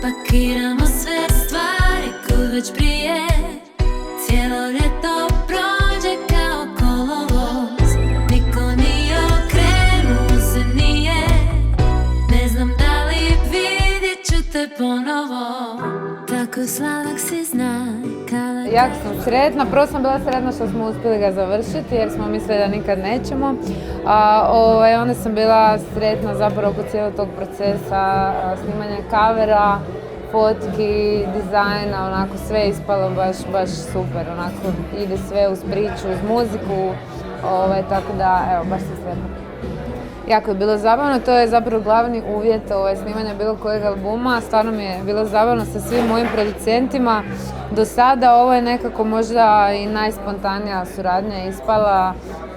Pakiramo sve stvari kud već prije, cijelo ljeto prođe kao kolovoz. Niko nije okrenuo se nije, ne znam da li vidjet ću te ponovo. Tako sladak si znaj kada... Jak sam sretna, prvo sam bila sretna što smo uspjeli ga završiti jer smo mislili da nikad nećemo. Onda sam bila sretna zapravo kod cijelog tog procesa, snimanja kavera, fotki, dizajna, onako sve je ispalo baš super, onako ide sve uz priču, uz muziku, tako da evo, baš sam sretna. Jako je bilo zabavno, to je zapravo glavni uvjet snimanja bilo kojeg albuma, stvarno mi je bilo zabavno sa svim mojim producentima. Do sada ovo je nekako možda i najspontanija suradnja ispala.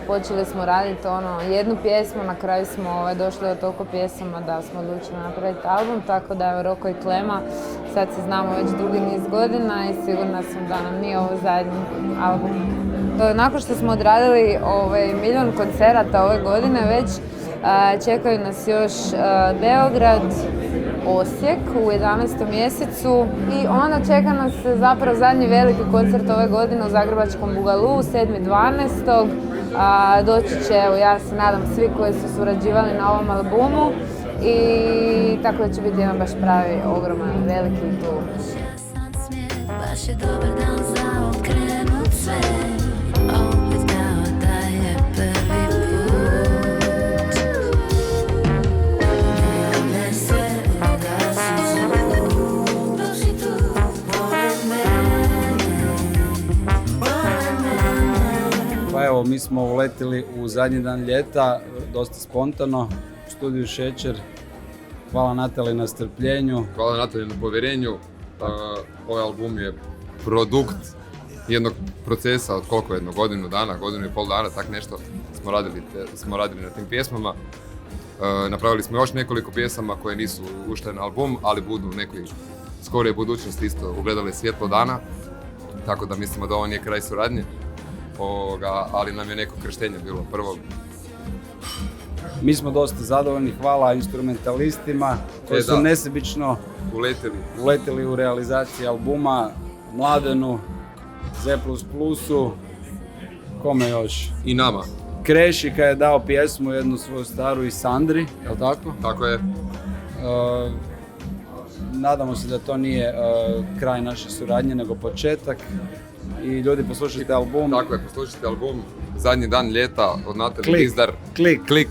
Počeli smo raditi jednu pjesmu, na kraju smo došli od toliko pjesama da smo odlučili napraviti album, tako da je Roko i Klema, sad se znamo već dugi niz godina i sigurna sam da nam nije ovo zadnji album. Nakon što smo odradili 1.000.000 koncerata ove godine već, čekaju nas još Beograd, Osijek u 11. mjesecu i onda čeka nas zapravo zadnji veliki koncert ove godine u Zagrebačkom Bugalu 7.12. Doći će, evo ja se nadam, svi koji su surađivali na ovom albumu i tako da će biti jedan baš pravi, ogroman, veliki klub. Baš je dobar dan za okrenut sve, opet kao da je prvi put. Ne se da si zvuk, dođi tu, pored mene. Pa evo, mi smo uletili u zadnji dan ljeta, dosta spontano, u studiju Šećer. Hvala Natali na strpljenju. Hvala Natali na povjerenju. Ovaj album je produkt jednog procesa od koliko, godinu dana, godinu i pol dana, tak nešto smo radili na tim pjesmama. Napravili smo još nekoliko pjesama koje nisu ušle na album, ali budu u nekoj skorije budućnosti isto ugledali svjetlo dana. Tako da mislimo da ovo nije kraj suradnje, ali nam je neko krštenje bilo prvo. Mi smo dosta zadovoljni, hvala instrumentalistima koji su nesebično uletili u realizaciji albuma, Mladenu, Z++-u, kome još? I nama. Krešika je dao pjesmu, jednu svoju staru, i Sandri, je li tako? Tako je. Nadamo se da to nije kraj naše suradnje, nego početak. I ljudi, poslušajte album. Tako je, poslušajte album Zadnji dan ljeta od Natali Dizdar. Klik.